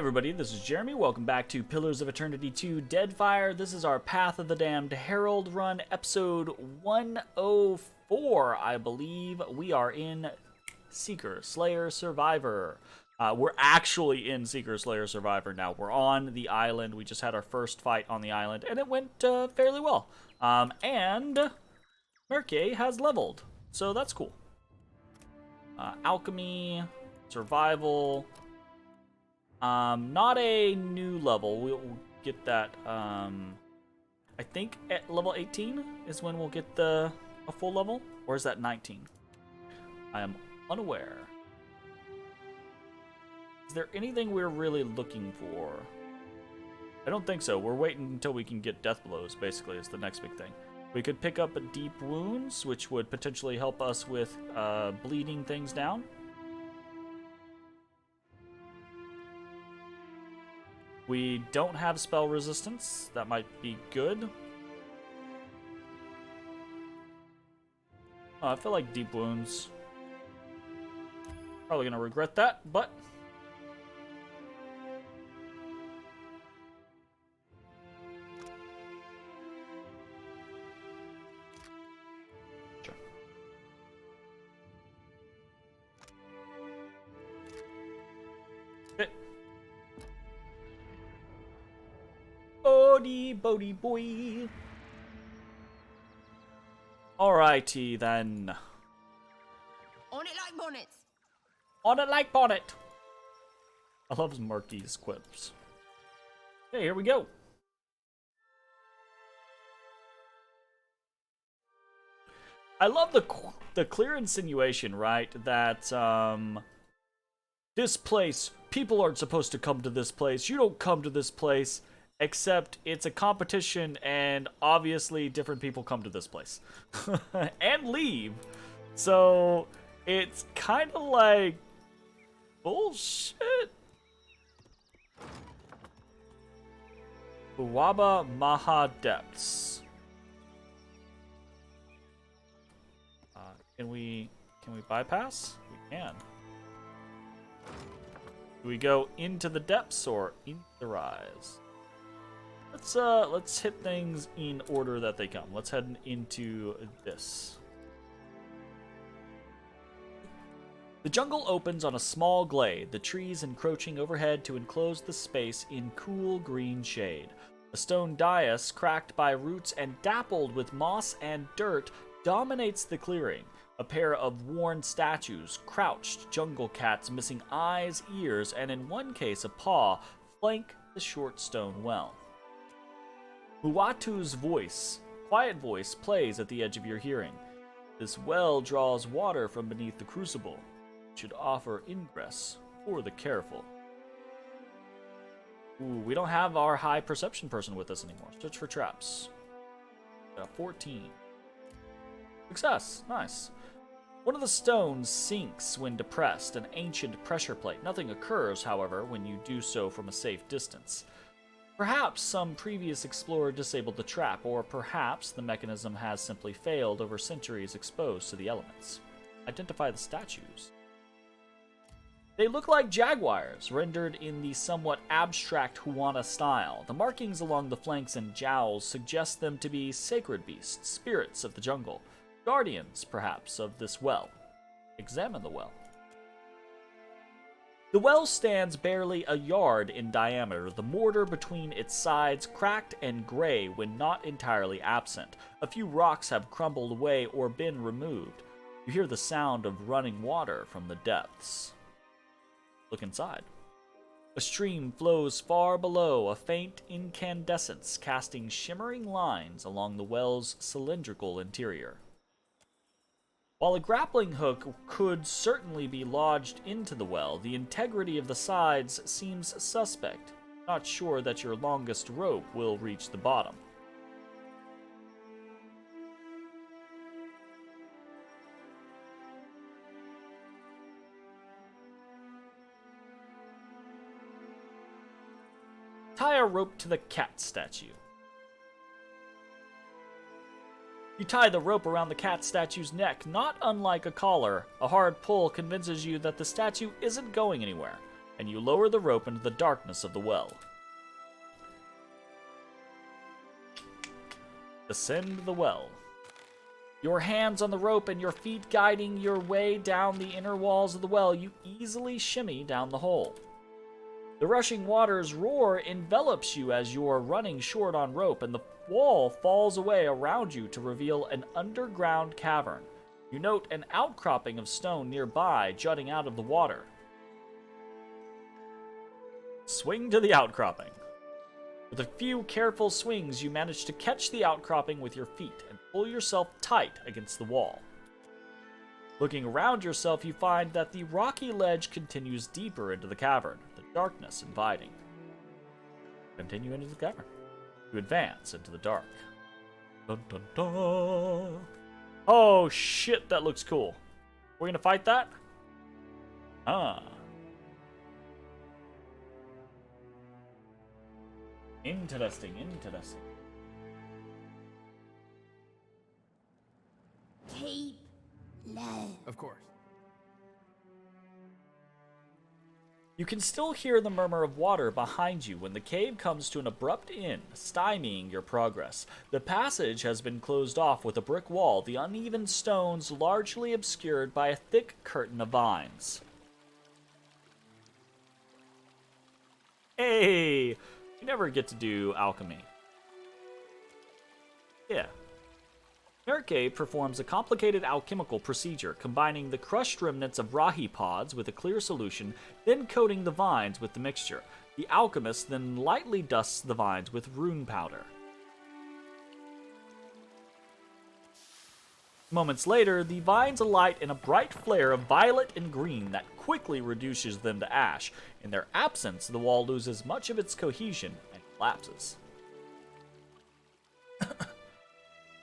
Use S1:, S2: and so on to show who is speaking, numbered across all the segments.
S1: Everybody, this is Jeremy. Welcome back to Pillars of Eternity 2 Deadfire. This is our Path of the Damned Herald run, episode 104, I believe. We are in Seeker, Slayer, Survivor. We're actually in Seeker, Slayer, Survivor now. We're on the island. We just had our first fight on the island, and it went fairly well. And Merke has leveled, so that's cool. Alchemy, Survival... not a new level. We'll get that, I think at level 18 is when we'll get a full level, or is that 19? I am unaware. Is there anything we're really looking for? I don't think so. We're waiting until we can get death blows, basically, is the next big thing. We could pick up deep wounds, which would potentially help us with, bleeding things down. We don't have spell resistance. That might be good. I feel like deep wounds. Probably gonna regret that, but... Sure. Okay. Bodie boy. Alrighty then.
S2: On it like bonnets.
S1: On it like bonnet. I love Marky's quips. Okay, here we go. I love the clear insinuation, right? That this place, people aren't supposed to come to this place. You don't come to this place. Except it's a competition, and obviously different people come to this place. and leave. So, it's kind of like... bullshit? Uwaba Maha Depths. Can we bypass? We can. Do we go into the depths or into the rise? Let's hit things in order that they come. Let's head into this. The jungle opens on a small glade, the trees encroaching overhead to enclose the space in cool green shade. A stone dais, cracked by roots and dappled with moss and dirt, dominates the clearing. A pair of worn statues, crouched jungle cats missing eyes, ears, and in one case a paw, flank the short stone well. Huatu's quiet voice, plays at the edge of your hearing. This well draws water from beneath the crucible. It should offer ingress for the careful. Ooh, we don't have our high perception person with us anymore. Search for traps. 14. Success. Nice. One of the stones sinks when depressed, an ancient pressure plate. Nothing occurs, however, when you do so from a safe distance. Perhaps some previous explorer disabled the trap, or perhaps the mechanism has simply failed over centuries exposed to the elements. Identify the statues. They look like jaguars, rendered in the somewhat abstract Huana style. The markings along the flanks and jowls suggest them to be sacred beasts, spirits of the jungle. Guardians, perhaps, of this well. Examine the well. The well stands barely a yard in diameter, the mortar between its sides cracked and gray when not entirely absent. A few rocks have crumbled away or been removed. You hear the sound of running water from the depths. Look inside. A stream flows far below, a faint incandescence casting shimmering lines along the well's cylindrical interior. While a grappling hook could certainly be lodged into the well, the integrity of the sides seems suspect. Not sure that your longest rope will reach the bottom. Tie a rope to the cat statue. You tie the rope around the cat statue's neck, not unlike a collar. A hard pull convinces you that the statue isn't going anywhere. and you lower the rope into the darkness of the well. Ascend the well. Your hands on the rope and your feet guiding your way down the inner walls of the well, you easily shimmy down the hole. The rushing water's roar envelops you as you are running short on rope, and the wall falls away around you to reveal an underground cavern. You note an outcropping of stone nearby, jutting out of the water. Swing to the outcropping. With a few careful swings, you manage to catch the outcropping with your feet and pull yourself tight against the wall. Looking around yourself, you find that the rocky ledge continues deeper into the cavern, the darkness inviting. Continue into the cavern. You advance into the dark. Dun, dun, dun. Oh shit, that looks cool. We're gonna fight that? Ah. Interesting, interesting.
S2: Keep low.
S3: Of course.
S1: You can still hear the murmur of water behind you when the cave comes to an abrupt end, stymieing your progress. The passage has been closed off with a brick wall, the uneven stones largely obscured by a thick curtain of vines. Hey! You never get to do alchemy. Yeah. Merke performs a complicated alchemical procedure, combining the crushed remnants of rahi pods with a clear solution, then coating the vines with the mixture. The alchemist then lightly dusts the vines with rune powder. Moments later, the vines alight in a bright flare of violet and green that quickly reduces them to ash. In their absence, the wall loses much of its cohesion and collapses.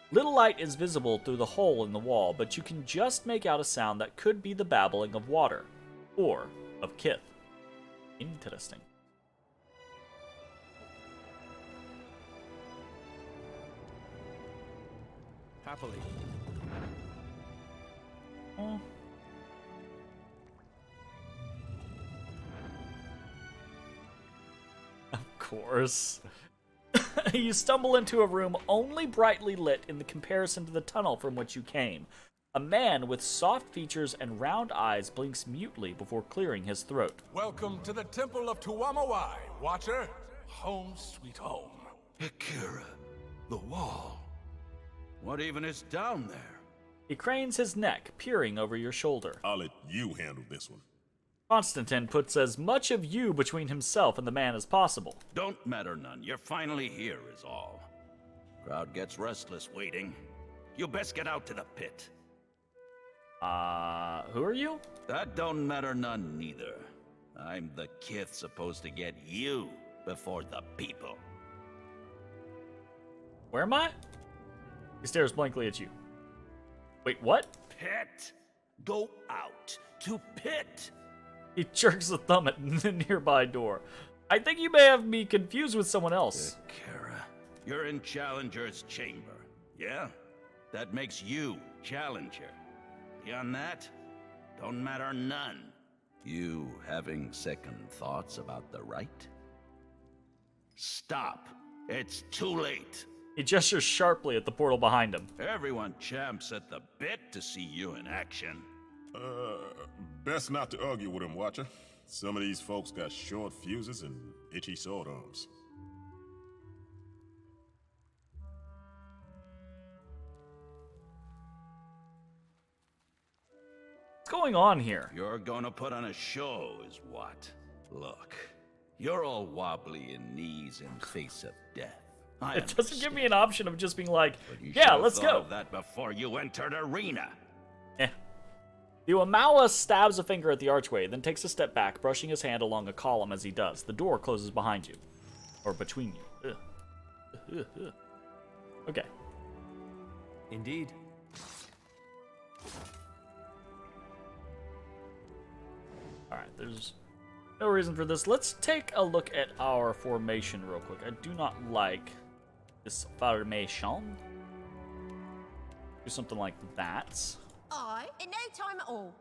S1: Little light is visible through the hole in the wall, but you can just make out a sound that could be the babbling of water, or of kith. Interesting.
S3: Happily.
S1: Oh. Of course. You stumble into a room only brightly lit in the comparison to the tunnel from which you came. A man with soft features and round eyes blinks mutely before clearing his throat.
S4: Welcome to the Temple of Tuamawai, Watcher. Home sweet home.
S5: Akira, the wall. What even is down there?
S1: He cranes his neck, peering over your shoulder.
S6: I'll let you handle this one.
S1: Constantine puts as much of you between himself and the man as possible.
S5: Don't matter none. You're finally here is all. Crowd gets restless waiting. You best get out to the pit.
S1: Who are you?
S5: That don't matter none neither. I'm the kith supposed to get you before the people.
S1: Where am I? He stares blankly at you. Wait, what?
S5: Pit! Go out to pit!
S1: He jerks a thumb at the nearby door. I think you may have me confused with someone else.
S5: Akira, you're in Challenger's chamber, yeah? That makes you Challenger. Beyond that, don't matter none. You having second thoughts about the right? Stop. It's too late.
S1: He gestures sharply at the portal behind him.
S5: Everyone champs at the bit to see you in action.
S6: Best not to argue with him, Watcher. Some of these folks got short fuses and itchy sword arms.
S1: What's going on here?
S5: You're gonna put on a show, is what? Look, you're all wobbly in knees in face of death.
S1: It doesn't give me an option of just being like,
S5: But you
S1: yeah,
S5: should've
S1: let's
S5: thought
S1: go.
S5: of that before you entered arena.
S1: Eh. The Uamawa stabs a finger at the archway, then takes a step back, brushing his hand along a column as he does. The door closes behind you. Or between you. Ugh. Okay.
S3: Indeed.
S1: Alright, there's no reason for this. Let's take a look at our formation real quick. I do not like this formation. Do something like that.
S2: I, in no time at all.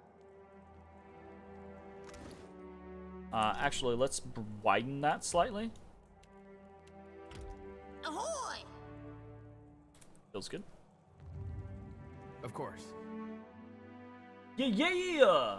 S1: Actually, let's widen that slightly.
S2: Ahoy!
S1: Feels good.
S3: Of course.
S1: Yeah, yeah, yeah!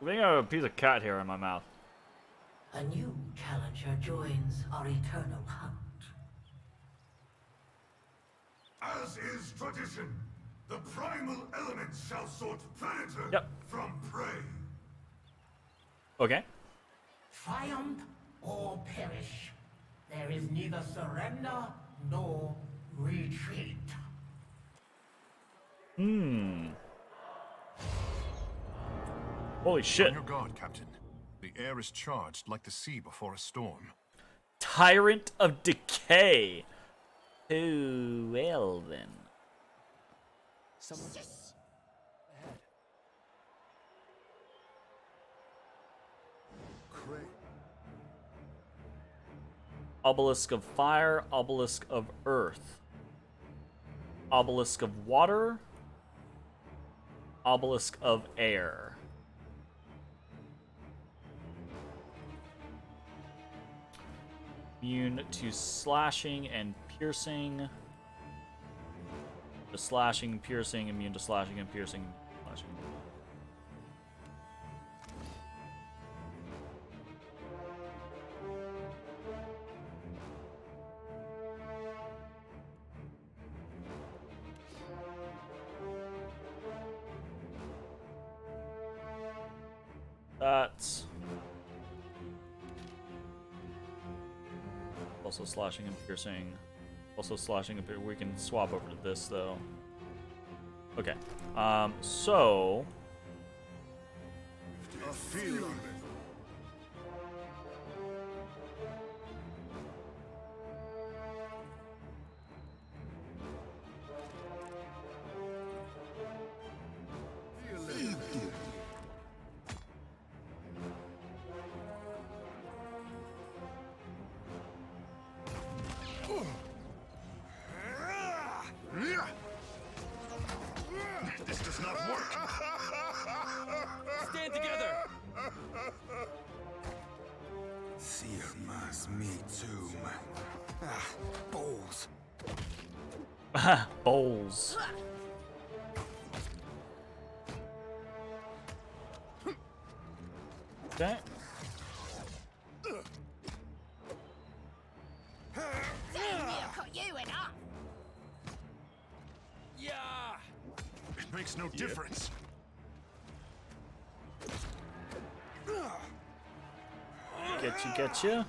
S1: I think I have a piece of cat hair in my mouth.
S7: A new challenger joins our eternal hunt.
S8: As is tradition, the primal elements shall sort predator
S1: Yep.
S8: from prey.
S1: Okay.
S7: Triumph or perish. There is neither surrender nor retreat.
S1: Holy shit.
S8: On your guard, Captain. The air is charged like the sea before a storm.
S1: Tyrant of Decay. Oh, well then.
S3: Someone ahead.
S1: Obelisk of Fire, Obelisk of Earth. Obelisk of Water. Obelisk of Air. Immune to slashing and piercing. To slashing, piercing, immune to slashing and piercing. Slashing. That's also slashing and piercing. Also slashing and piercing. We can swap over to this though. Okay. So
S8: A feeling. This does not work.
S3: Stand together!
S8: Sirmas me too. Balls.
S1: bowls. Okay.
S2: Damn, you cut you enough.
S3: Yeah!
S8: It makes no difference.
S1: Get you.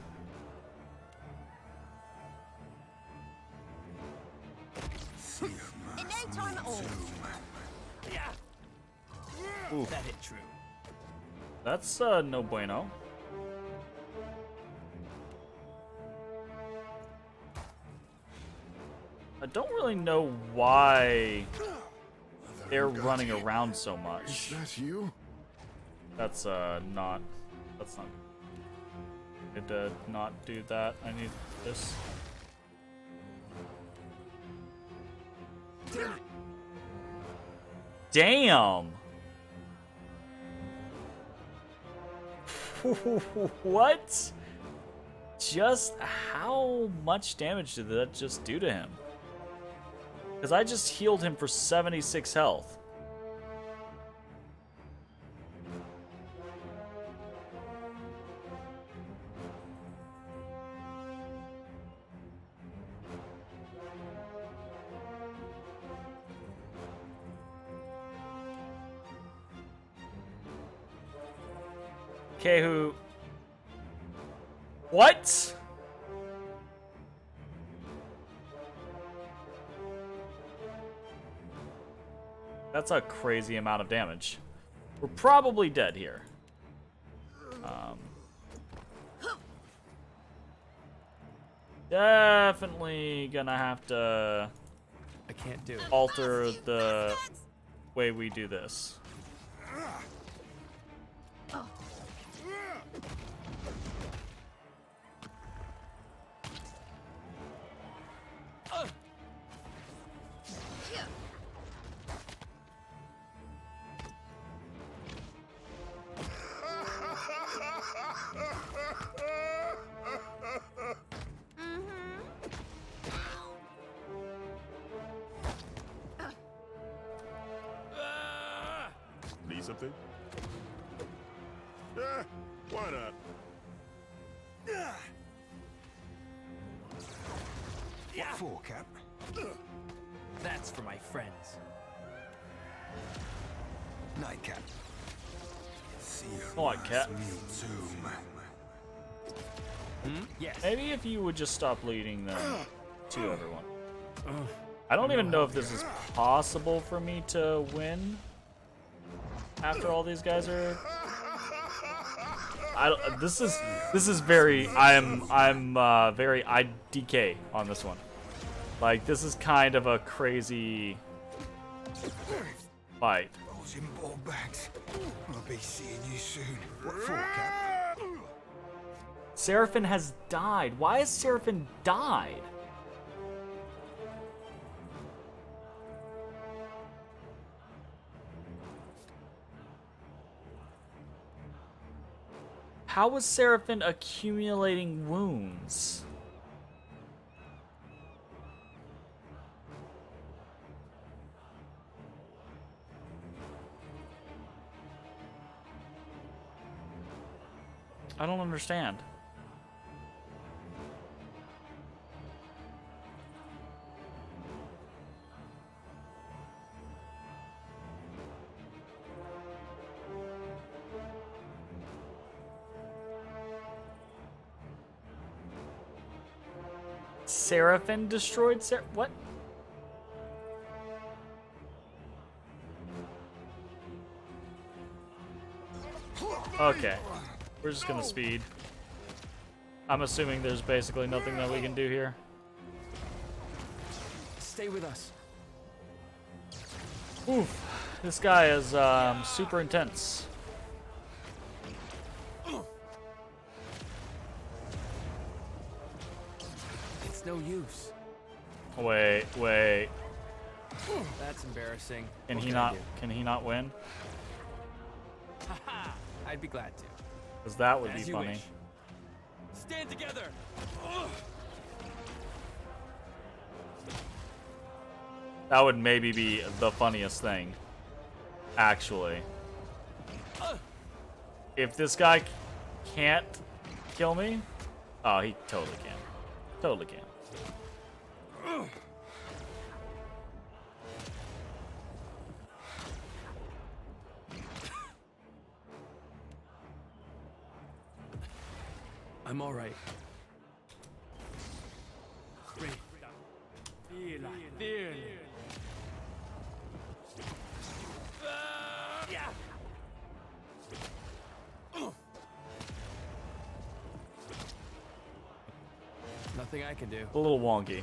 S2: In no time at all.
S3: That hit true.
S1: That's no bueno. I don't really know why they're running around so much.
S8: That you?
S1: That's not. That's not. Good to not do that. I need this. Damn. What? Just how much damage did that just do to him? Because I just healed him for 76 health. Okay, who? What? That's a crazy amount of damage. We're probably dead here. Definitely gonna have to
S3: I can't do it.
S1: alter the way we do this.
S6: something? Yeah, why not?
S3: What for, Cap? That's for my friends. Nightcap.
S1: Come on, Cap.
S3: Yes.
S1: Maybe if you would just stop leading them to everyone. I don't even know if this is possible for me to win after all these guys are. I don't. This is very. I'm very IDK on this one. Like, this is kind of a crazy fight.
S3: Those in ball bags. I'll be seeing you soon. What for, Cap?
S1: Seraphin has died. Why has Seraphin died? How was Seraphin accumulating wounds? I don't understand. Seraphin destroyed what? Okay. We're just gonna speed. I'm assuming there's basically nothing that we can do here.
S3: Stay with us.
S1: Oof. This guy is super intense.
S3: It's no use.
S1: Wait.
S3: That's embarrassing.
S1: Can
S3: What
S1: he
S3: I
S1: not?
S3: do?
S1: Can he not win?
S3: Haha! I'd be glad to.
S1: Because that would be
S3: As you
S1: funny.
S3: wish. Stand together.
S1: That would maybe be the funniest thing. Actually. If this guy can't kill me, oh, he totally can. Totally can.
S3: I'm all right. Nothing I can do.
S1: A little wonky.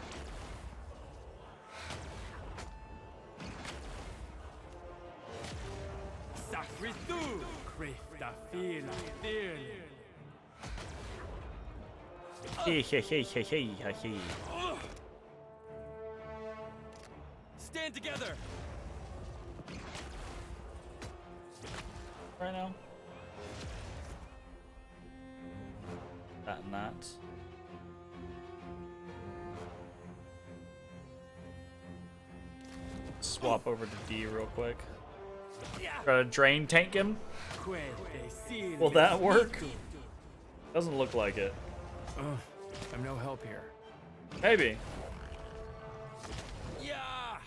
S1: Hey.
S3: Stand together.
S1: Right now. That and that. Swap over to D real quick. Try to drain tank him. Will that work? Doesn't look like it.
S3: I'm no help here.
S1: Maybe.
S3: Yeah.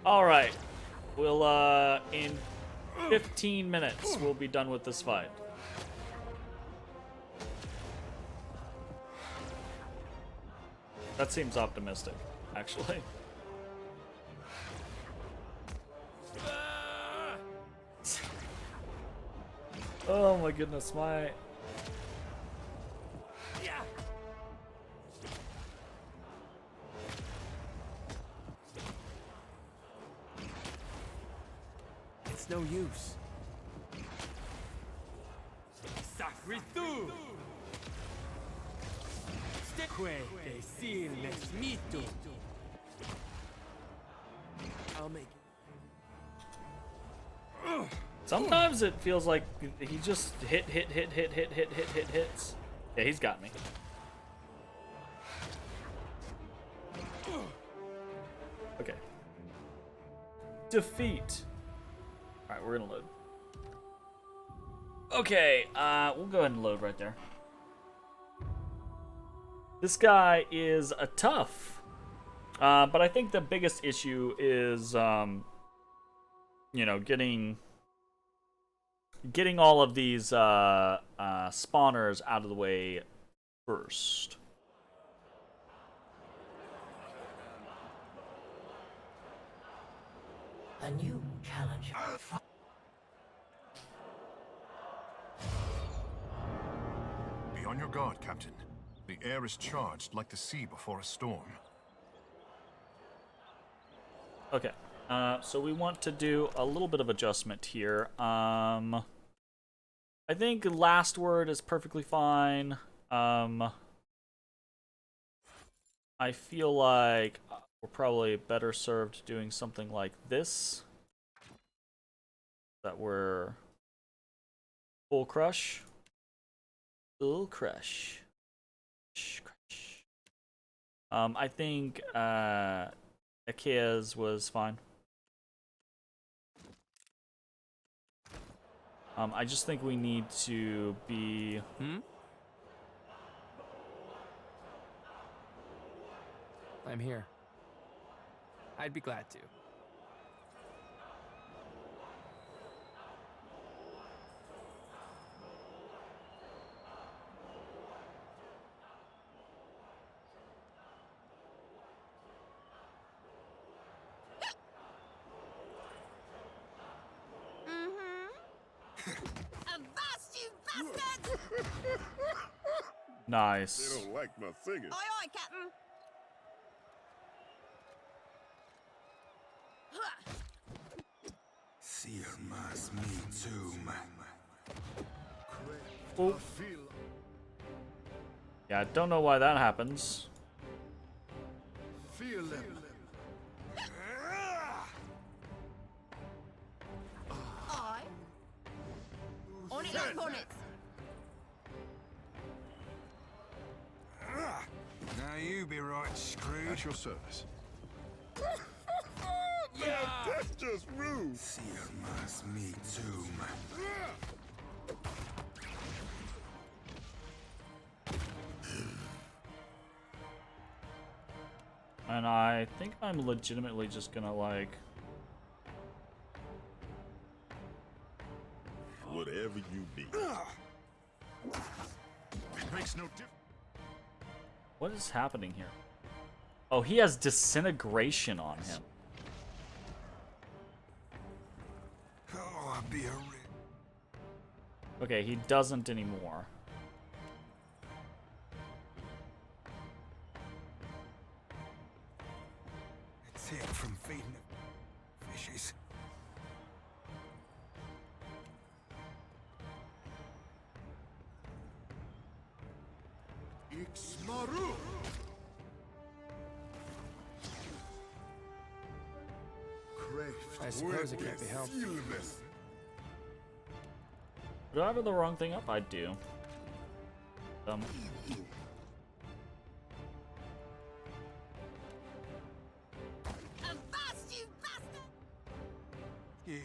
S1: All right. We'll in 15 minutes we'll be done with this fight. That seems optimistic, actually. Oh my goodness, my...
S3: It's no use. I'll make it.
S1: Sometimes it feels like he just hits. Yeah, he's got me. Okay. defeat. All right, we're gonna load. Okay, we'll go ahead and load right there. This guy is a tough, but I think the biggest issue is, you know, getting all of these spawners out of the way first.
S7: A new challenger.
S8: Be on your guard, Captain. The air is charged like the sea before a storm.
S1: Okay, so we want to do a little bit of adjustment here. I think last word is perfectly fine. I feel like we're probably better served doing something like this. That we're full crush. Full crush. Crush. I think Ikea's was fine. I just think we need to be...
S9: I'm here. I'd be glad to.
S2: Avast, you bastards!
S1: Nice.
S6: They don't like my singing.
S2: Aye, aye, Captain.
S3: Seer must me too,
S1: Oh. Yeah, I don't know why that happens.
S8: Feel them.
S2: Aye. On it like bonnets.
S3: Now you be right, Scrooge.
S8: At your service.
S6: That's just rude.
S3: Seer must me too.
S1: And I think I'm legitimately just gonna, like...
S6: Whatever you be.
S8: It makes no difference.
S1: What is happening here? Oh, he has disintegration on him.
S3: Oh, I'll be a
S1: Okay, he doesn't anymore.
S3: tick from feeding the fishes.
S8: Ixmaru!
S9: I suppose it can't be helped.
S1: Did I have the wrong thing up? I do.
S2: Avast, you bastard!
S3: Yeah.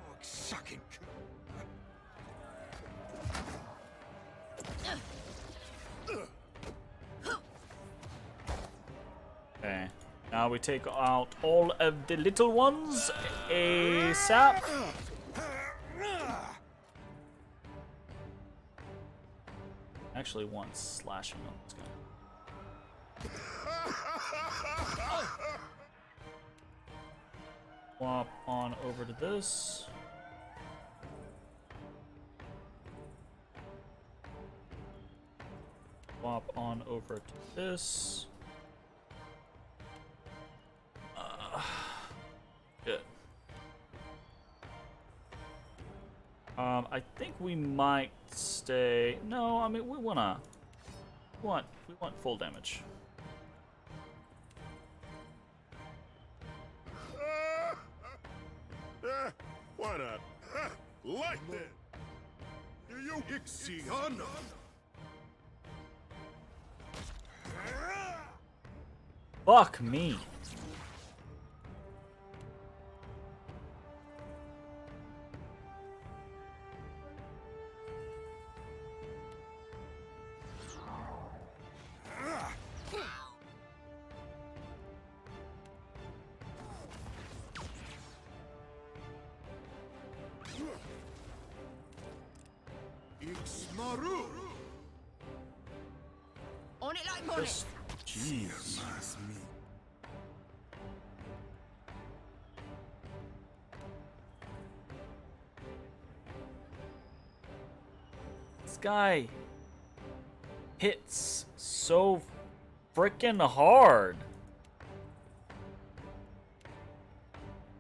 S3: Oh, sucking.
S1: Okay. Now we take out all of the little ones ASAP. Actually, one slashing on this guy. Swap on over to this. Swap on over to this. Good. I think we might stay. No, I mean we want full damage.
S6: Why not? Like that. Do you Ixiana?
S1: Fuck me.
S3: Smaru.
S2: On it like bonnet.
S1: Jeez. This guy hits so freaking hard.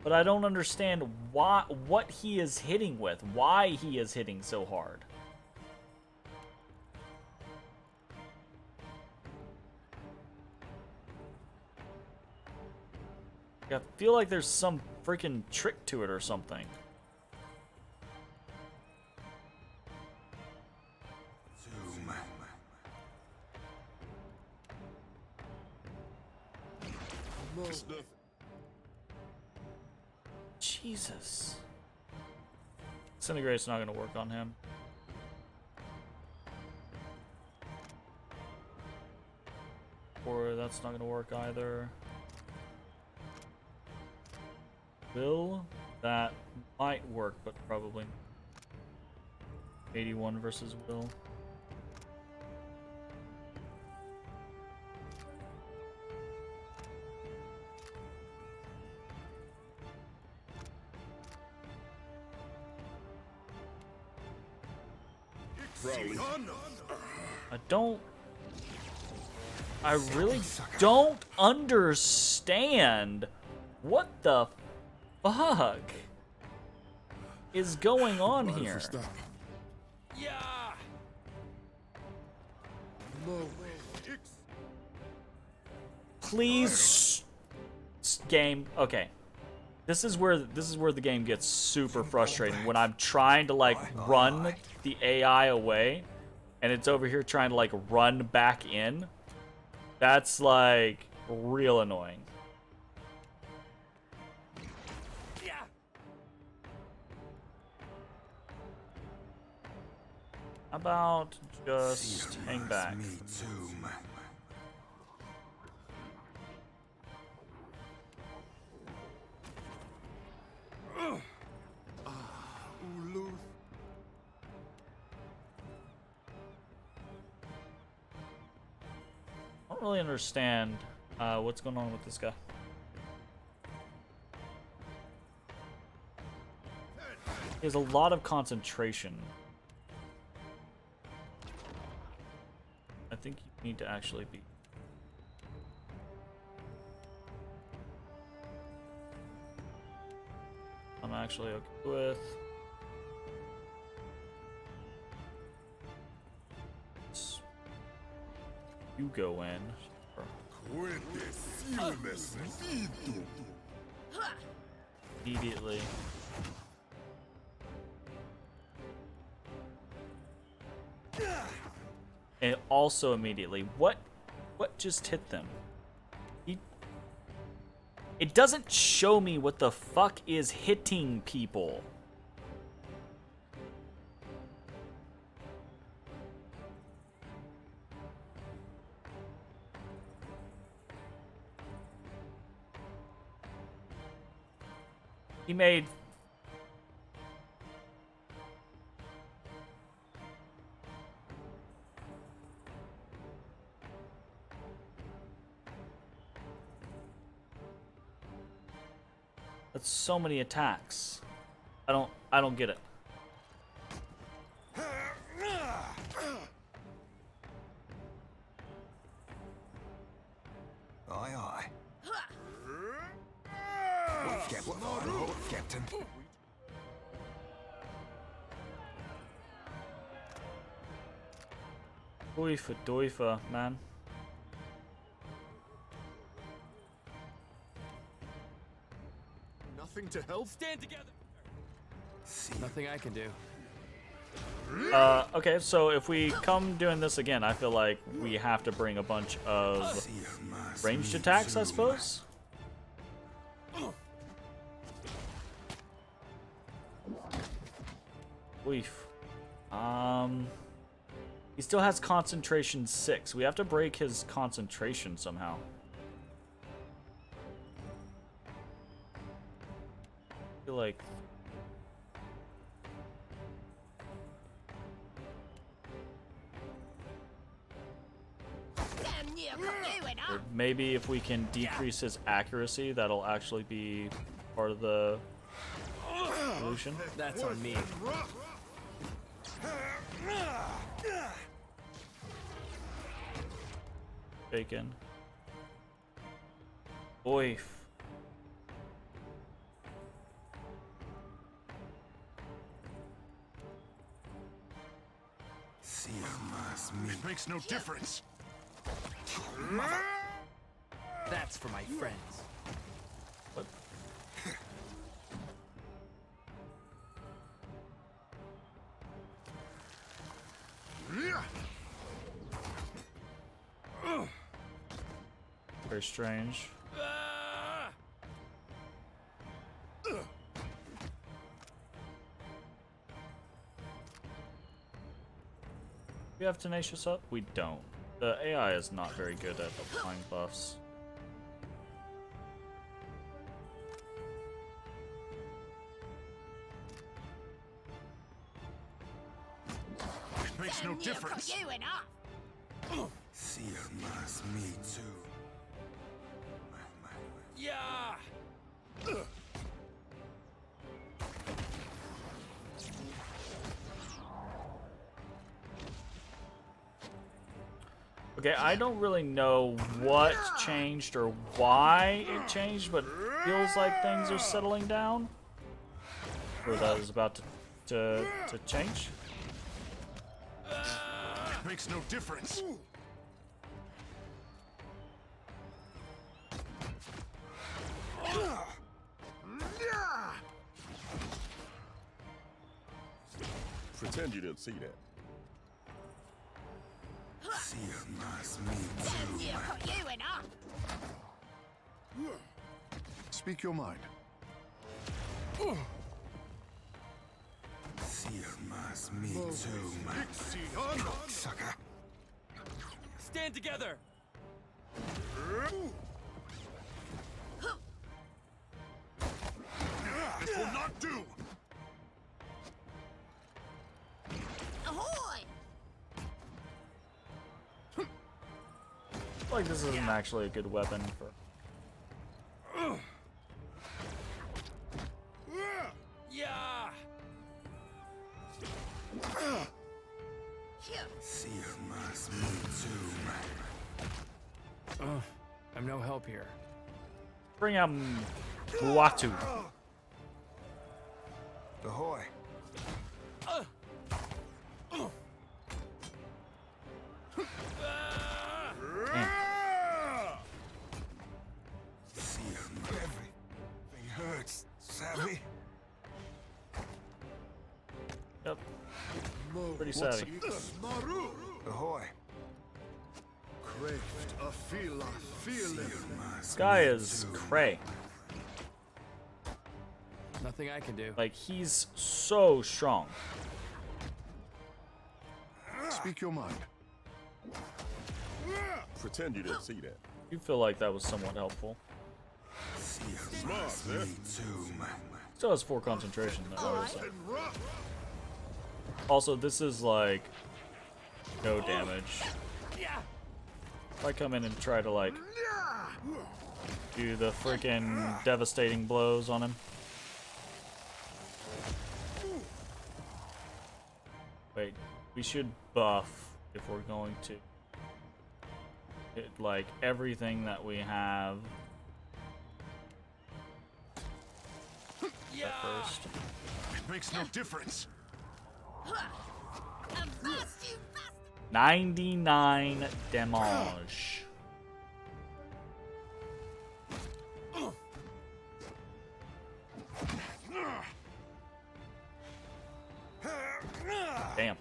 S1: But I don't understand what he is hitting with. Why he is hitting so hard. I feel like there's some freaking trick to it or something. Jesus. Disintegrate's not going to work on him. Or that's not going to work either. Will? That might work, but probably. 81 versus Will. I really don't understand what the fuck is going on here.
S5: Yeah.
S1: Please, game. Okay, this is where the game gets super frustrating when I'm trying to like run the AI away, and it's over here trying to like run back in. That's like real annoying. How about just hang back? I don't really understand what's going on with this guy. He has a lot of concentration. I think you need to actually be. I'm actually okay with. You go in. Immediately. And also immediately. What just hit them? It doesn't show me what the fuck is hitting people. He made that's so many attacks. I don't get it.
S3: Aye, aye. What, Captain?
S1: Doifa, man.
S9: Nothing to help. Stand together. Nothing I can do.
S1: Okay, so if we come doing this again, I feel like we have to bring a bunch of ranged attacks, I suppose. Oof. He still has concentration 6. We have to break his concentration somehow. I feel like Or maybe if we can decrease his accuracy, that'll actually be part of the solution.
S9: That's on me.
S1: Bacon. Oif.
S8: It makes no difference.
S9: That's for my friends.
S1: What? Very strange. We have Tenacious up? We don't. The AI is not very good at applying buffs.
S8: It makes no difference.
S3: Seer must me too.
S9: Yeah.
S1: Okay, I don't really know what changed or why it changed, but it feels like things are settling down. Or that is about to change.
S8: It makes no difference.
S6: Pretend you didn't see that.
S3: Seer must me too.
S8: Speak your mind.
S3: Seer must me too, sucker.
S9: Stand together.
S8: This will not do.
S2: Ahoy!
S1: I feel like this isn't actually a good weapon for.
S9: Yeah.
S3: Seer must me too.
S9: I'm no help here.
S1: Bring out Buatu.
S3: Ahoy. Seer, everything hurts, savvy.
S1: Yep. Pretty savvy.
S3: Ahoy.
S1: This guy is cray.
S9: Nothing I can do.
S1: Like, he's so strong.
S8: Speak your mind.
S6: Pretend you didn't see that.
S1: You feel like that was somewhat helpful.
S3: Seer
S6: Smart,
S3: must
S6: man.
S3: me too, man.
S1: Still has 4 concentration though. So. Also, this is like no damage. If I come in and try to like do the freaking devastating blows on him. Wait, we should buff if we're going to hit like everything that we have. At first.
S8: It makes no difference.
S1: 99 damage. Damn.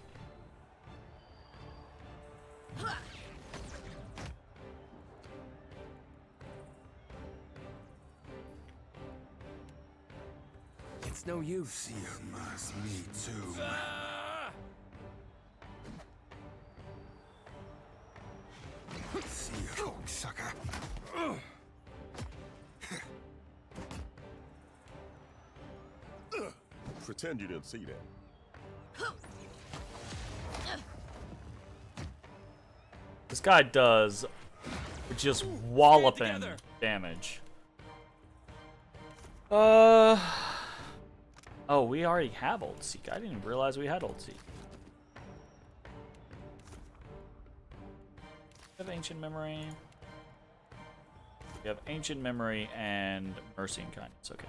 S9: It's no use.
S3: Seer must me too, man. Seer, sucker.
S6: Pretend you didn't see that.
S1: This guy does Just walloping damage. Oh, we already have Old Seek. I didn't even realize we had Old Seek. We have Ancient Memory. We have Ancient Memory and Mercy and Kindness. Okay.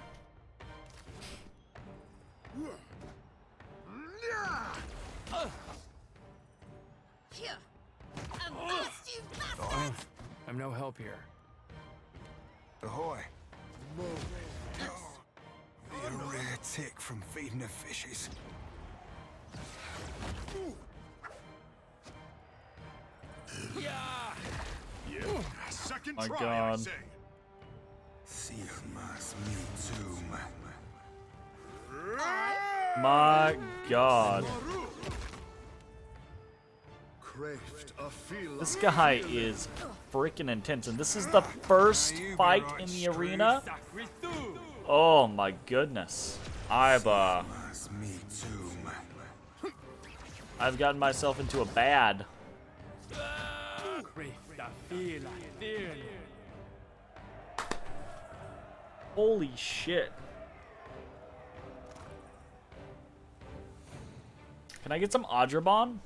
S2: Here. Avast, you bastard!
S9: I'm no help here.
S3: Ahoy. Be a rare tick from feeding the fishes.
S8: Second
S1: My
S8: try,
S1: God.
S8: I say.
S1: My God. This guy is freaking intense, and this is the first fight in the arena. Oh my goodness. I've gotten myself into a bad. Holy shit. Can I get some Adrabon?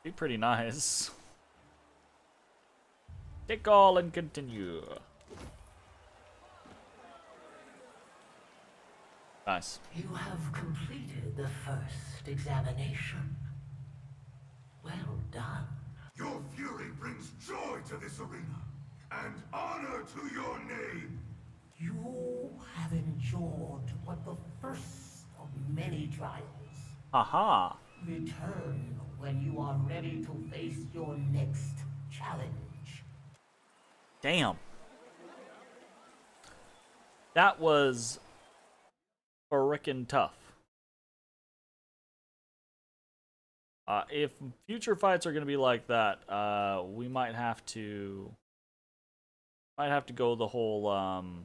S1: Be pretty nice. Take all and continue. Nice.
S7: You have completed the first examination. Well done.
S8: Your fury brings joy to this arena, and honor to your name.
S7: You have endured what the first of many trials.
S1: Haha.
S7: Return when you are ready to face your next challenge.
S1: Damn. That was frickin' tough. If future fights are gonna be like that, we might have to go the whole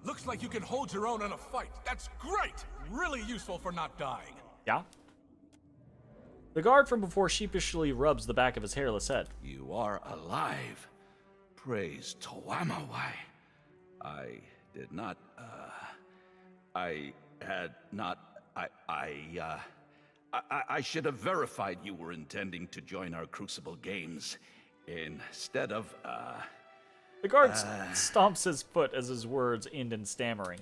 S4: Looks like you can hold your own in a fight. That's great! Really useful for not dying.
S1: yeah. The guard from before sheepishly rubs the back of his hairless head.
S5: You are alive. Praise Toamawai. I did not, I had not, I should have verified you were intending to join our Crucible Games instead of,
S1: The guard stomps his foot as his words end in stammering.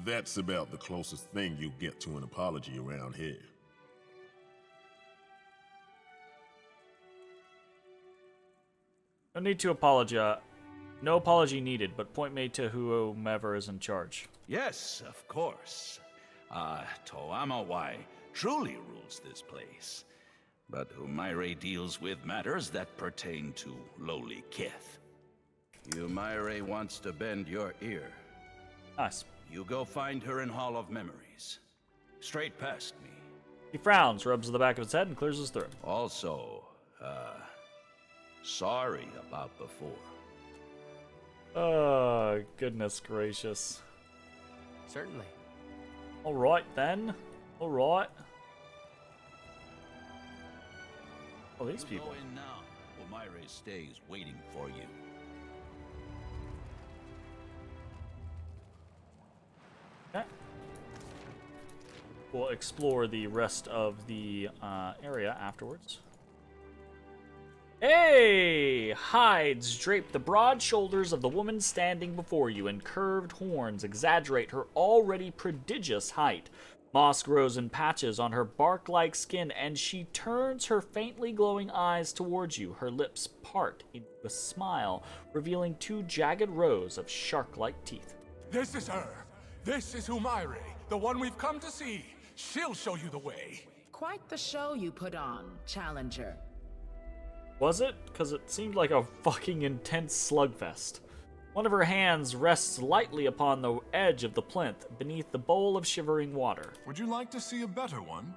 S6: That's about the closest thing you get to an apology around here.
S1: No need to apologize. No apology needed, but point made to whomever is in charge.
S5: Yes, of course. Toamawai truly rules this place. But Humaire deals with matters that pertain to lowly kith. Humaire wants to bend your ear.
S1: Nice.
S5: You go find her in Hall of Memories. Straight past me.
S1: He frowns, rubs the back of his head, and clears his throat.
S5: Also, sorry about before.
S1: Oh, goodness gracious.
S9: Certainly.
S1: Alright then. Alright. Oh, these people.
S5: Go in now. Humaire stays waiting for you.
S1: Okay. We'll explore the rest of the area afterwards. Hey! Hides drape the broad shoulders of the woman standing before you, and curved horns exaggerate her already prodigious height. Moss grows in patches on her bark-like skin, and she turns her faintly glowing eyes towards you. Her lips part into a smile, revealing two jagged rows of shark-like teeth.
S4: This is her. This is Humaire, the one we've come to see. She'll show you the way.
S10: Quite the show you put on, Challenger.
S1: Was it? Because it seemed like a fucking intense slugfest. One of her hands rests lightly upon the edge of the plinth, beneath the bowl of shivering water.
S8: Would you like to see a better one?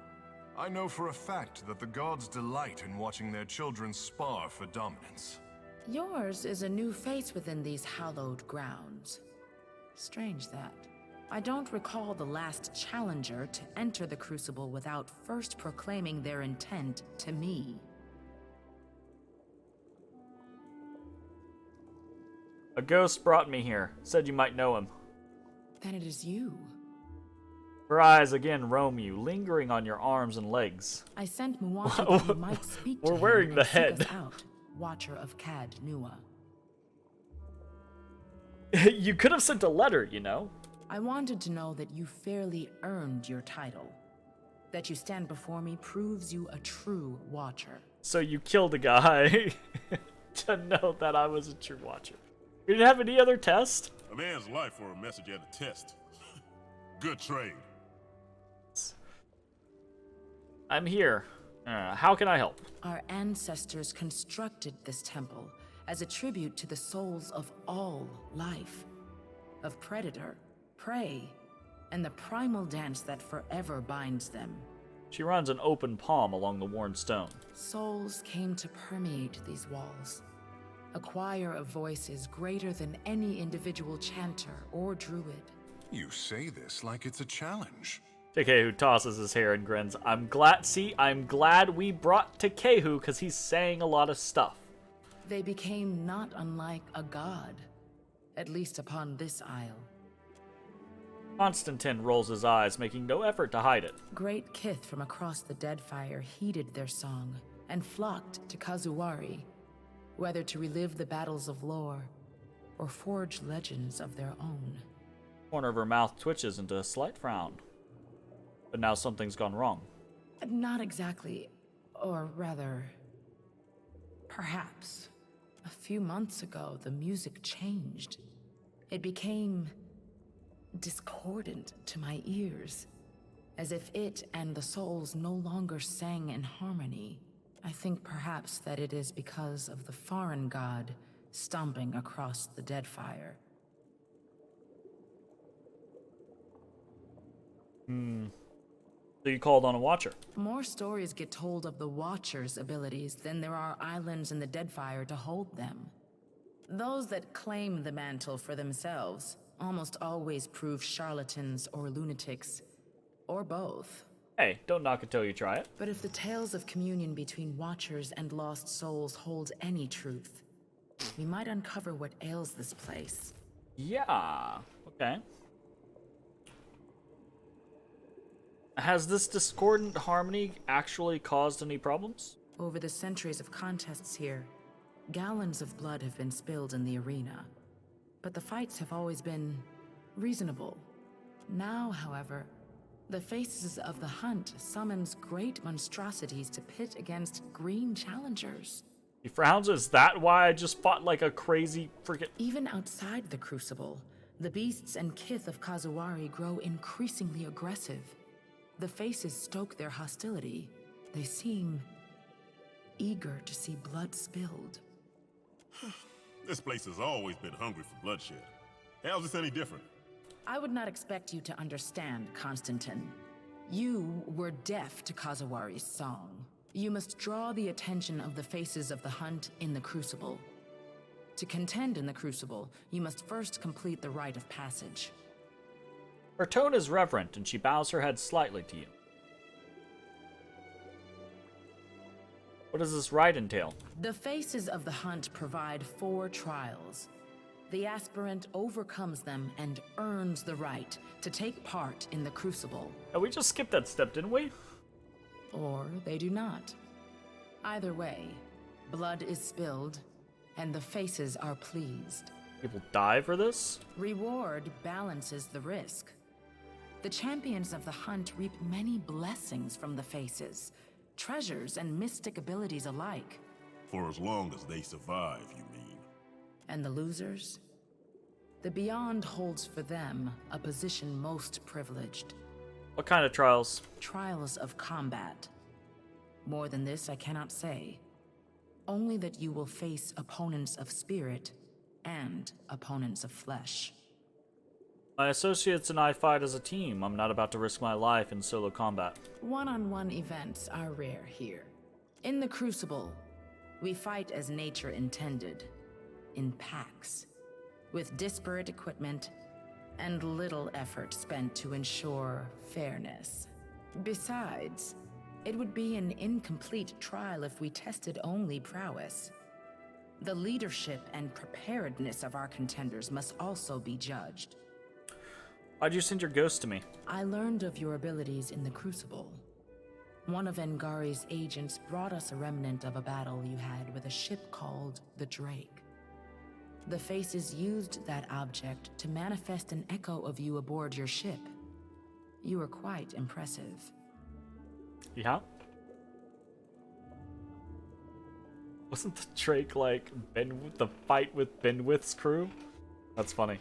S8: I know for a fact that the gods delight in watching their children spar for dominance.
S10: Yours is a new face within these hallowed grounds. Strange that. I don't recall the last Challenger to enter the Crucible without first proclaiming their intent to me.
S1: A ghost brought me here. Said you might know him.
S10: Then it is you.
S1: Her eyes again roam you, lingering on your arms and legs.
S10: I sent Muwatu that you might speak to
S1: We're
S10: him
S1: wearing
S10: and
S1: the
S10: seek
S1: head.
S10: us out, Watcher of Cad Nua.
S1: You could have sent a letter, you know.
S10: I wanted to know that you fairly earned your title. That you stand before me proves you a true Watcher.
S1: So you killed a guy to know that I was a true Watcher. You didn't have any other test?
S6: A man's life for a message at a test. Good trade.
S1: I'm here. How can I help?
S10: Our ancestors constructed this temple as a tribute to the souls of all life. Of predator, prey, and the primal dance that forever binds them.
S1: She runs an open palm along the worn stone.
S10: Souls came to permeate these walls. A choir of voices greater than any individual chanter or druid.
S8: You say this like it's a challenge.
S1: Takehu tosses his hair and grins. I'm glad we brought Takehu because he's saying a lot of stuff.
S10: They became not unlike a god, at least upon this isle.
S1: Constantine rolls his eyes, making no effort to hide it.
S10: Great kith from across the Deadfire heeded their song and flocked to Kazuwari, whether to relive the battles of lore or forge legends of their own.
S1: Corner of her mouth twitches into a slight frown. But now something's gone wrong.
S10: Not exactly, or rather, perhaps. A few months ago, the music changed. It became discordant to my ears, as if it and the souls no longer sang in harmony. I think perhaps that it is because of the foreign god stomping across the Deadfire.
S1: So you called on a Watcher.
S10: More stories get told of the Watcher's abilities than there are islands in the Deadfire to hold them. Those that claim the mantle for themselves almost always prove charlatans or lunatics, or both.
S1: Hey, don't knock it till you try it.
S10: But if the tales of communion between Watchers and lost souls hold any truth, we might uncover what ails this place.
S1: Yeah, okay. Has this discordant harmony actually caused any problems?
S10: Over the centuries of contests here, gallons of blood have been spilled in the arena. But the fights have always been reasonable. Now, however, the Faces of the Hunt summons great monstrosities to pit against green challengers.
S1: He frowns. Is that why I just fought like a crazy freaking...
S10: Even outside the Crucible, the beasts and kith of Kazuwari grow increasingly aggressive. The Faces stoke their hostility. They seem eager to see blood spilled.
S6: This place has always been hungry for bloodshed. How's this any different?
S10: I would not expect you to understand, Constantine. You were deaf to Kazuwari's song. You must draw the attention of the Faces of the Hunt in the Crucible. To contend in the Crucible, you must first complete the rite of passage.
S1: Her tone is reverent, and she bows her head slightly to you. What does this rite entail?
S10: The Faces of the Hunt provide 4 trials. The aspirant overcomes them and earns the right to take part in the Crucible.
S1: Oh, we just skipped that step, didn't we?
S10: Or they do not. Either way, blood is spilled, and the Faces are pleased.
S1: People die for this?
S10: Reward balances the risk. The champions of the hunt reap many blessings from the Faces, treasures and mystic abilities alike.
S6: For as long as they survive, you mean?
S10: And the losers? The Beyond holds for them a position most privileged.
S1: What kind of trials?
S10: Trials of combat. More than this, I cannot say. Only that you will face opponents of spirit and opponents of flesh.
S1: My associates and I fight as a team. I'm not about to risk my life in solo combat.
S10: One-on-one events are rare here. In the Crucible, we fight as nature intended, in packs, with disparate equipment and little effort spent to ensure fairness. Besides, it would be an incomplete trial if we tested only prowess. The leadership and preparedness of our contenders must also be judged.
S1: Why'd you send your ghost to me?
S10: I learned of your abilities in the Crucible. One of Engari's agents brought us a remnant of a battle you had with a ship called the Drake. The Faces used that object to manifest an echo of you aboard your ship. You were quite impressive.
S1: Yeah? Wasn't the Drake like the fight with Benwith's crew? That's funny.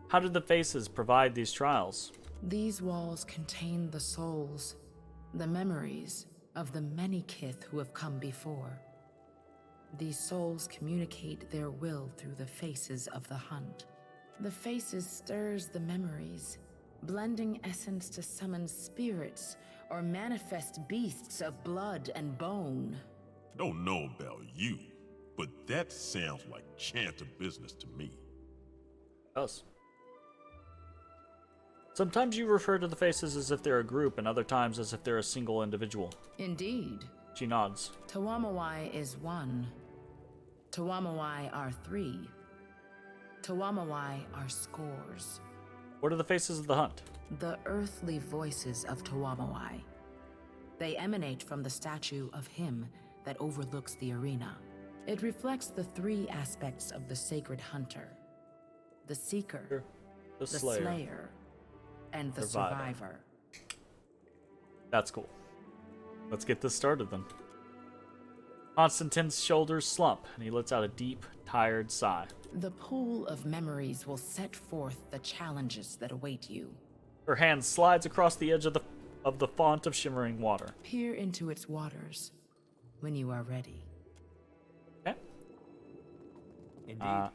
S1: How did the Faces provide these trials?
S10: These walls contain the souls, the memories of the many kith who have come before. These souls communicate their will through the faces of the hunt. The Faces stirs the memories, blending essence to summon spirits or manifest beasts of blood and bone.
S6: Don't know about you, but that sounds like chanter business to me.
S1: It does. Sometimes you refer to the Faces as if they're a group, and other times as if they're a single individual.
S10: Indeed.
S1: She nods.
S10: Tawamawai is one. Tawamawai are three. Tawamawai are scores.
S1: What are the Faces of the Hunt?
S10: The earthly voices of Tawamawai. They emanate from the statue of him that overlooks the arena. It reflects the three aspects of the sacred hunter. The seeker,
S1: The Slayer,
S10: and the survivor.
S1: That's cool. Let's get this started then. Constantine's shoulders slump, and he lets out a deep, tired sigh.
S10: The pool of memories will set forth the challenges that await you.
S1: Her hand slides across the edge of the font of shimmering water.
S10: Peer into its waters when you are ready.
S1: Okay.
S9: Indeed.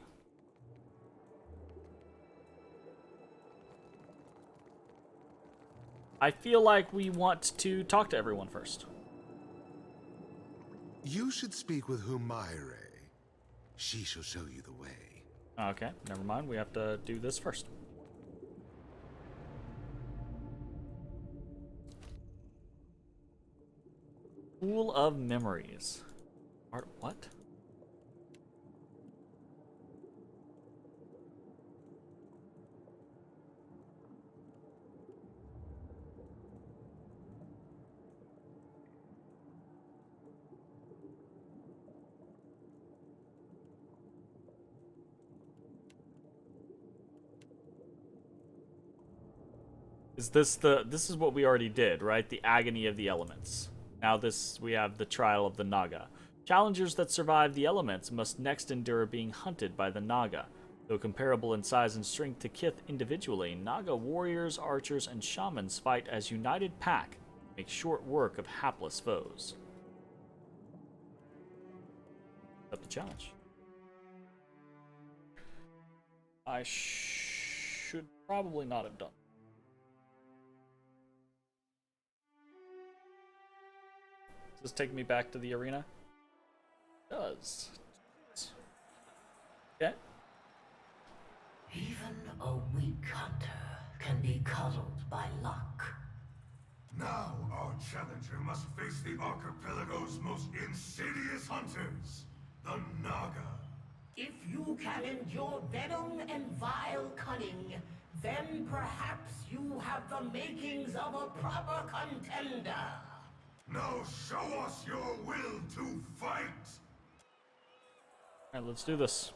S1: I feel like we want to talk to everyone first.
S3: You should speak with Humaire. She shall show you the way.
S1: Okay, never mind. We have to do this first. Pool of memories. What? This is what we already did, right? The agony of the elements. Now we have the trial of the Naga. Challengers that survive the elements must next endure being hunted by the Naga. Though comparable in size and strength to Kith individually, Naga warriors, archers, and shamans fight as united pack, make short work of hapless foes. That's the challenge. I should probably not have done. Does this take me back to the arena? It does. Okay.
S7: Even a weak hunter can be cuddled by luck.
S8: Now our challenger must face the archipelago's most insidious hunters, the Naga.
S7: If you can endure venom and vile cunning, then perhaps you have the makings of a proper contender.
S8: Now show us your will to fight!
S1: Alright, let's do this.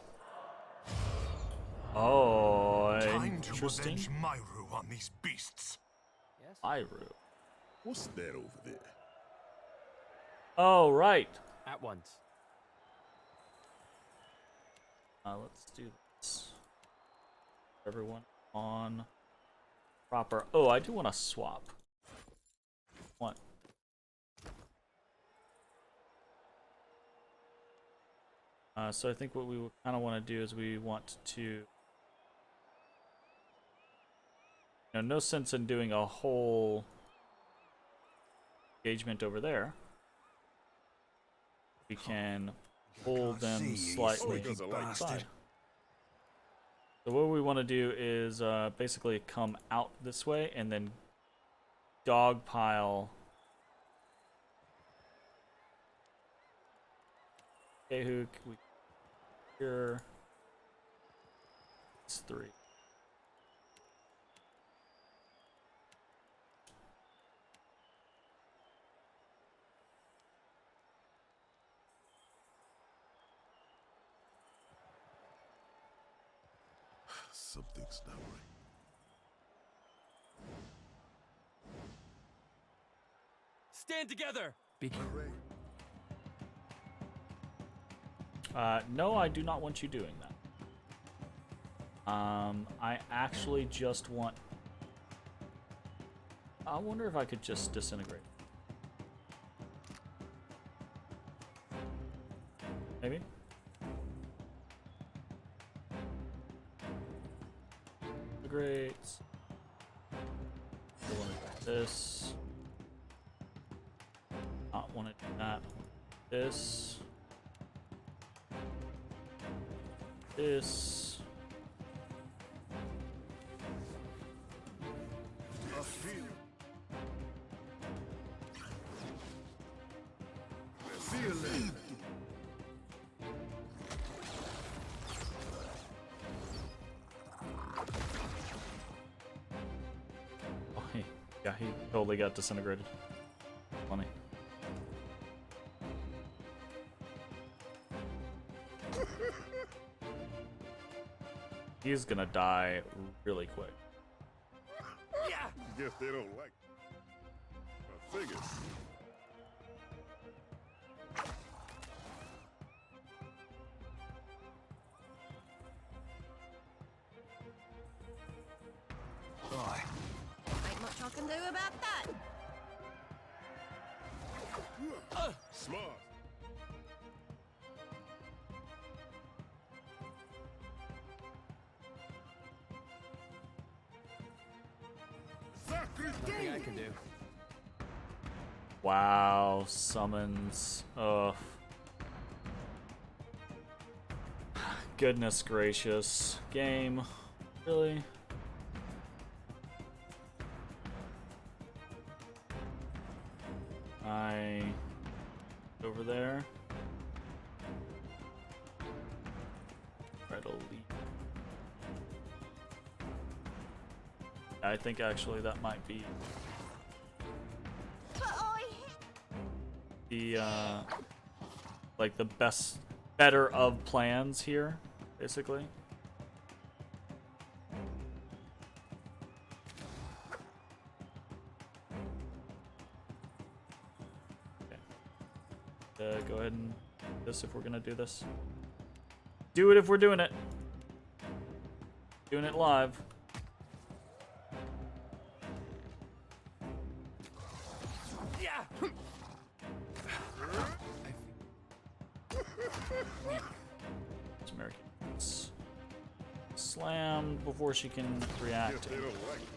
S1: Oh,
S8: Time to
S1: interesting.
S8: revenge Myru on these beasts.
S9: Yes.
S1: Iru.
S6: What's that over there?
S1: Oh, right.
S9: At once.
S1: Let's do this. Everyone on proper. Oh, I do want to swap. What? So I think what we kind of want to do is we want to. No sense in doing a whole engagement over there. We can pull them slightly outside. So what we want to do is basically come out this way and then dogpile Okay, who can we here? It's 3.
S6: Something's not right.
S9: Stand together!
S1: No, I do not want you doing that. I actually just want... I wonder if I could just disintegrate. Maybe? Great. I want to do this. Not want to do that. This. This. Oh, yeah, he totally got disintegrated. Funny. He's gonna die really quick.
S6: Guess they don't like I figured.
S3: Aye.
S2: Ain't much I can do about that.
S6: Smart.
S9: Nothing I can do.
S1: Wow, summons. Ugh. Goodness gracious. Game. Really? Over there. Try to leap. I think actually that might be the like the better of plans here, basically. Go ahead and do this if we're gonna do this. Do it if we're doing it. Doing it live.
S9: Yeah.
S1: It's American. It's slammed before she can react.
S6: They don't like it.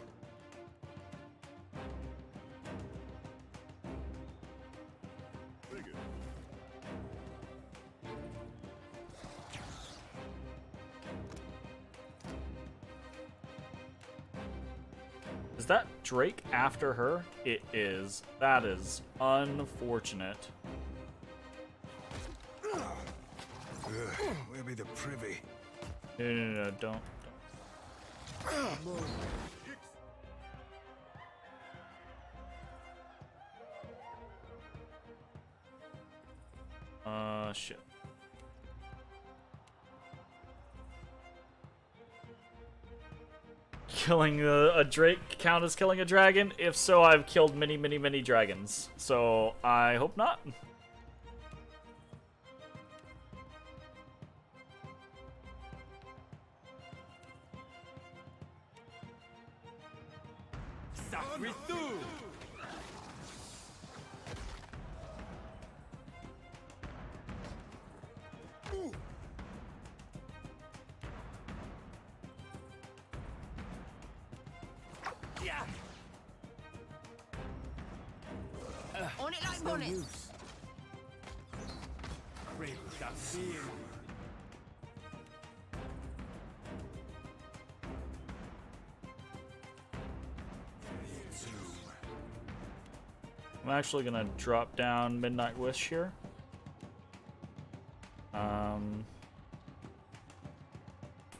S1: Is that Drake after her? It is. That is unfortunate.
S3: Where be the privy?
S1: No, don't. Shit. Killing a Drake count as killing a dragon? If so, I've killed many, many, many dragons. So, I hope not.
S2: On it like on it.
S9: Great without fear.
S1: I'm actually gonna drop down Midnight Wish here.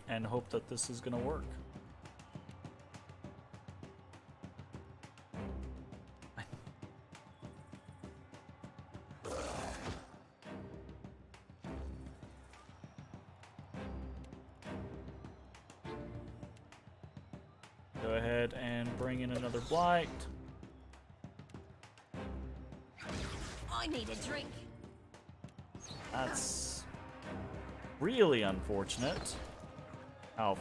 S1: And hope that this is gonna work. Go ahead and bring in another blight.
S2: I need a drink.
S1: That's really unfortunate. How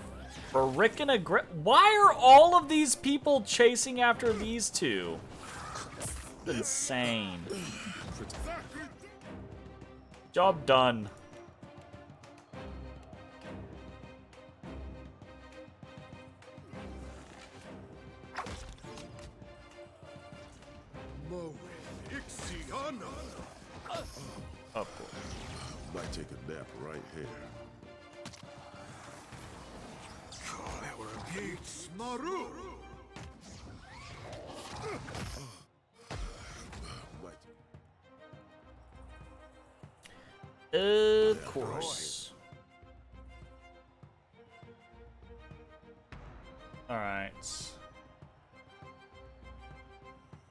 S1: frickin' why are all of these people chasing after these two? Insane. Job done. Of course.
S6: Might take a nap right here.
S3: Oh, that were a big smaru.
S1: Of course. Alright.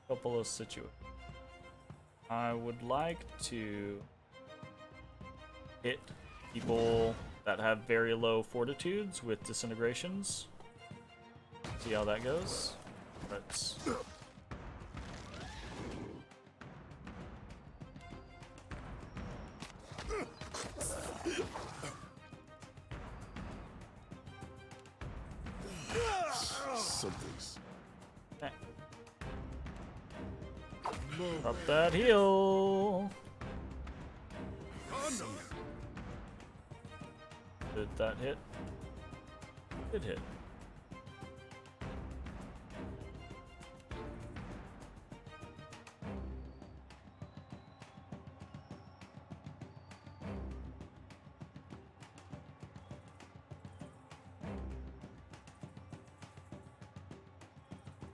S1: Couple of situations. I would like to hit people that have very low fortitudes with disintegrations. See how that goes. Let's...
S6: Something's...
S1: Okay. Up that heal. Did that hit? It hit.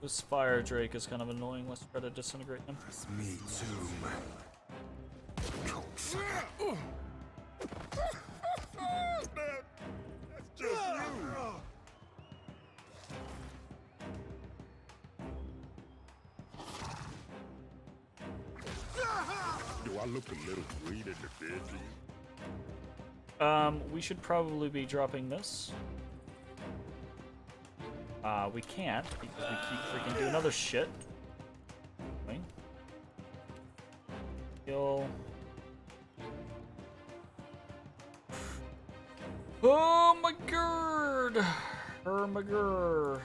S1: This fire drake is kind of annoying. Let's try to disintegrate him.
S3: Me too, man. Cocksucker.
S6: That's just you. Do I look a little green in the bed to you?
S1: We should probably be dropping this. We can't because we keep freaking doing other shit. Okay. Kill. Oh my god! Oh my god.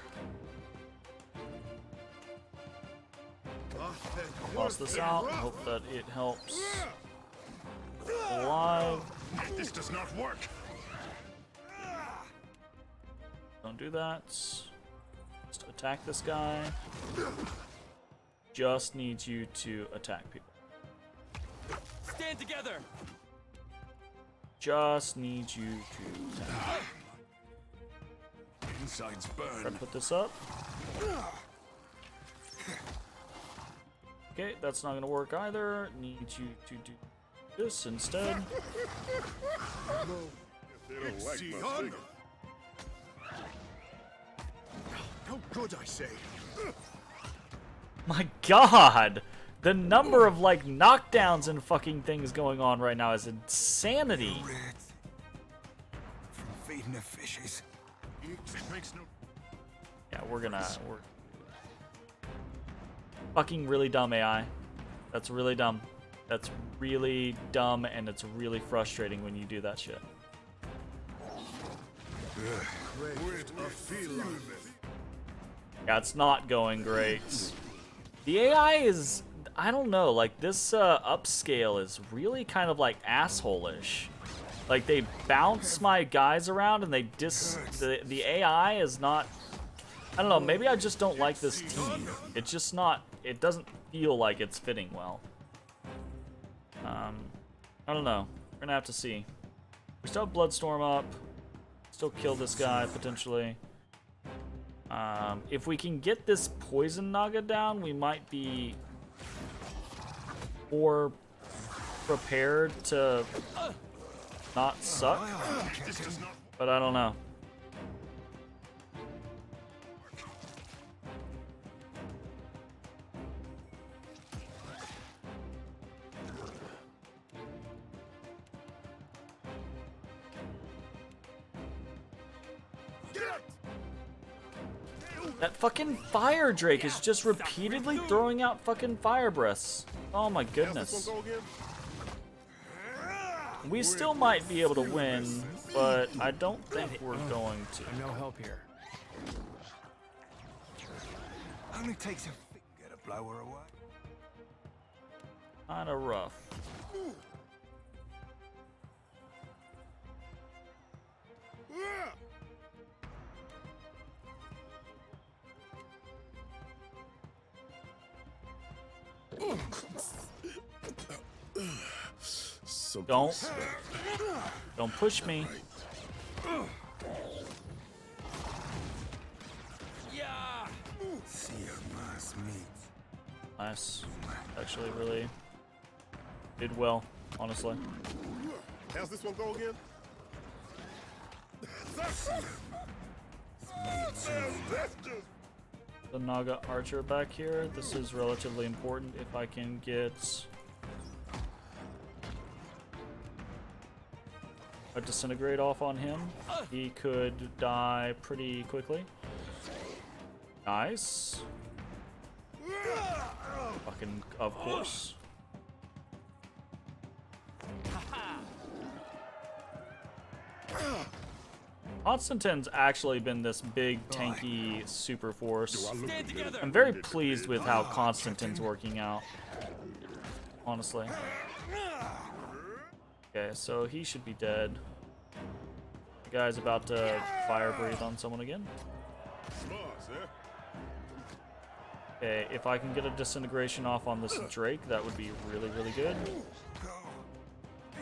S1: Toss this out. Hope that it helps. Alive.
S6: This does not work.
S1: Don't do that. Just attack this guy. Just needs you to attack people.
S9: Stand together.
S1: Just needs you to attack.
S6: Insides
S1: Try to
S6: burn.
S1: put this up. Okay, that's not gonna work either. Need you to do this instead.
S6: They don't like my finger.
S3: How good, I say.
S1: My god! The number of like knockdowns and fucking things going on right now is insanity.
S3: Red. From feeding the fishes.
S1: Yeah, we're fucking really dumb AI. That's really dumb. That's really dumb, and it's really frustrating when you do that shit. Yeah, it's not going great. The AI is, I don't know, like this upscale is really kind of like asshole-ish. Like they bounce my guys around and they the AI is not, I don't know, maybe I just don't like this team. It's just not, it doesn't feel like it's fitting well. I don't know. We're gonna have to see. We still have Bloodstorm up. Still kill this guy potentially. If we can get this Poison Naga down, we might be more prepared to not suck, but I don't know. That fucking fire drake is just repeatedly throwing out fucking fire breaths. Oh my goodness. We still might be able to win, but I don't think we're going to.
S9: No help here.
S3: Only takes a finger to blow her away.
S1: Kinda rough. Don't push me. Nice. Actually, really did well, honestly.
S6: How's this one go again?
S1: The Naga archer back here. This is relatively important if I can get a disintegrate off on him. He could die pretty quickly. Nice. Fucking, of course. Constantine's actually been this big, tanky super force. I'm very pleased with how Constantine's working out, honestly. Okay, so he should be dead. The guy's about to fire breathe on someone again. Okay, if I can get a disintegration off on this Drake, that would be really, really good.
S3: Be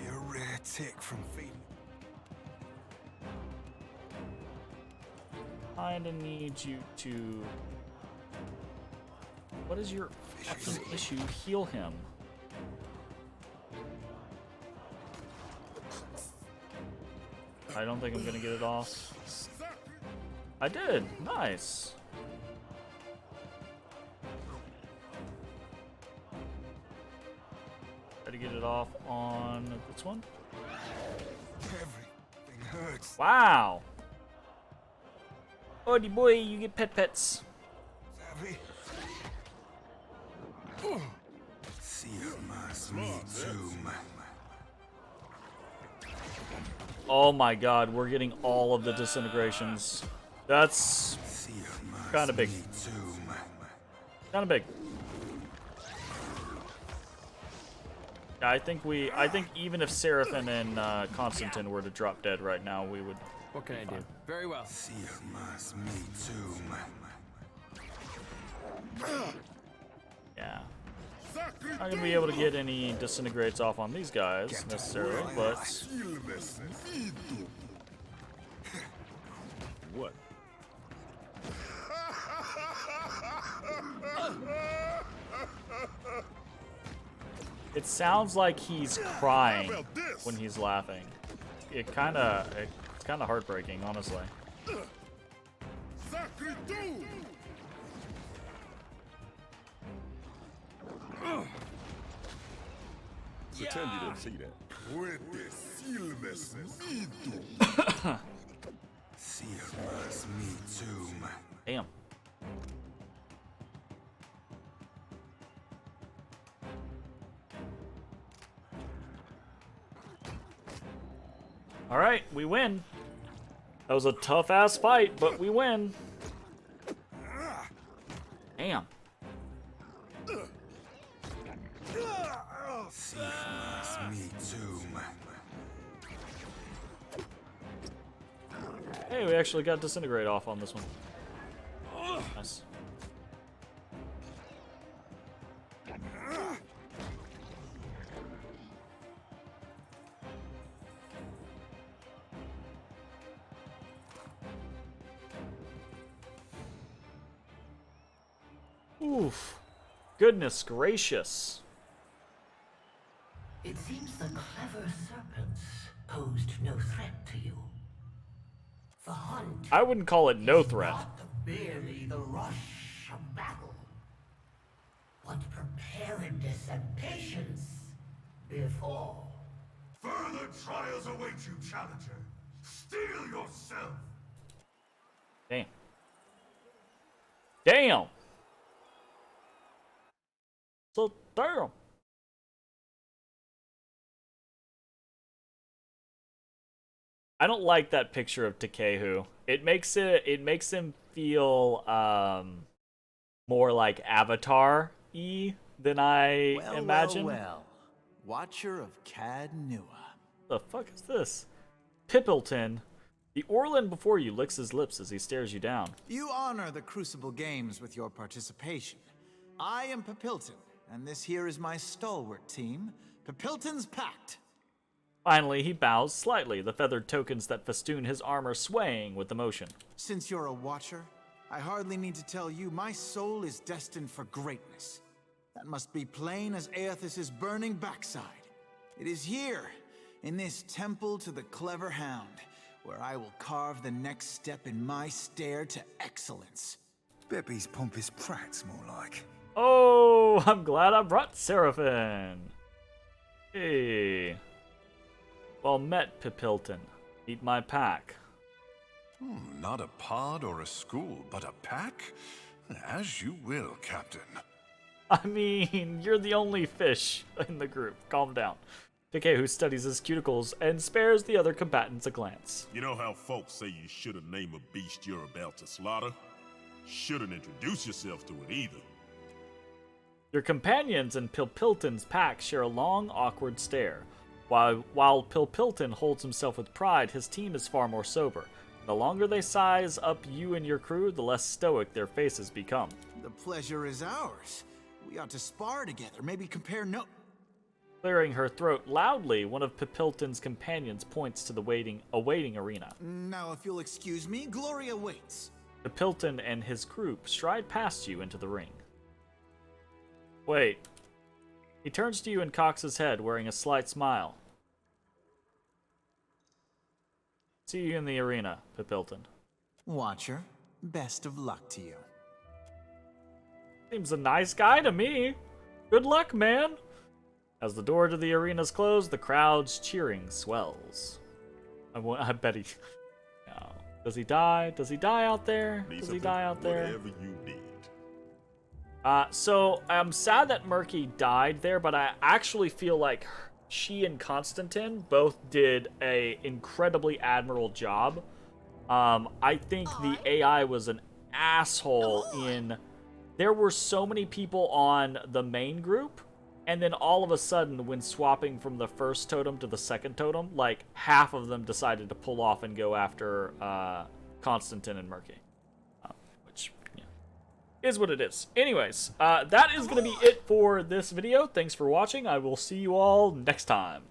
S3: a rare tick from feeding.
S1: Kinda need you to... What is your fucking issue? Heal him. I don't think I'm gonna get it off. I did! Nice! Try to get it off on this one.
S3: Everything hurts.
S1: Wow! Odie boy, you get pets.
S3: Savvy. See me too, man.
S1: Oh my god, we're getting all of the disintegrations. That's kind of big. Kind of big. Yeah, I think even if Seraphim and Constantine were to drop dead right now, we would.
S9: What can I do? Very well.
S1: Yeah. Not gonna be able to get any disintegrates off on these guys necessarily, but
S6: What?
S1: it sounds like he's crying when he's laughing. It's kind of heartbreaking, honestly.
S6: Pretend you didn't see that.
S1: Damn. All right, we win. That was a tough-ass fight, but we win. Damn. Hey, we actually got disintegrate off on this one. Nice. Oof. Goodness gracious.
S7: It seems the clever serpents posed threat to you. The hunt
S1: I wouldn't call it no
S7: is
S1: threat.
S7: not merely the rush of battle, but preparedness and patience before.
S8: Further trials await you, Challenger. Steel yourself.
S1: Damn. Damn. So damn. I don't like that picture of Takehu. It makes him feel more like Avatar-y than I imagine.
S11: Well. Watcher of Cad Nua.
S1: The fuck is this? Pippleton. The Orlan before you licks his lips as he stares you down.
S11: You honor the Crucible Games with your participation. I am Pippleton, and this here is my stalwart team, Pippleton's Pact.
S1: Finally, he bows slightly, the feathered tokens that festoon his armor swaying with emotion.
S11: Since you're a Watcher, I hardly need to tell you my soul is destined for greatness. That must be plain as Aethys' burning backside. It is here, in this temple to the clever hound, where I will carve the next step in my stair to excellence.
S3: Beppy's pompous prat's more like.
S1: Oh, I'm glad I brought Seraphin. Hey. Well met, Pippleton. Meet my pack.
S8: Not a pod or a school, but a pack? As you will, Captain.
S1: I mean, you're the only fish in the group. Calm down. Takehu studies his cuticles and spares the other combatants a glance.
S6: You know how folks say you shouldn't name a beast you're about to slaughter? Shouldn't introduce yourself to it either.
S1: Your companions and Pilpilton's pack share a long, awkward stare. While Pilpilton holds himself with pride, his team is far more sober. The longer they size up you and your crew, the less stoic their faces become.
S11: The pleasure is ours. We ought to spar together, maybe compare notes.
S1: Clearing her throat loudly, one of Pippleton's companions points to the awaiting arena.
S11: Now, if you'll excuse me, glory awaits.
S1: Pippleton and his group stride past you into the ring. Wait. He turns to you and cocks his head, wearing a slight smile. See you in the arena, Pippleton.
S11: Watcher, best of luck to you.
S1: Seems a nice guy to me. Good luck, man. As the door to the arena's closed, the crowd's cheering swells. I bet he... No. Does he die? Does he die out there? Does he die out there?
S6: Whatever you need.
S1: So I'm sad that Murky died there, but I actually feel like she and Constantine both did a incredibly admirable job. I think the AI was an asshole in... There were so many people on the main group, and then all of a sudden, when swapping from the first totem to the second totem, like, half of them decided to pull off and go after Constantine and Murky. Which, yeah, is what it is. Anyways, that is going to be it for this video. Thanks for watching. I will see you all next time.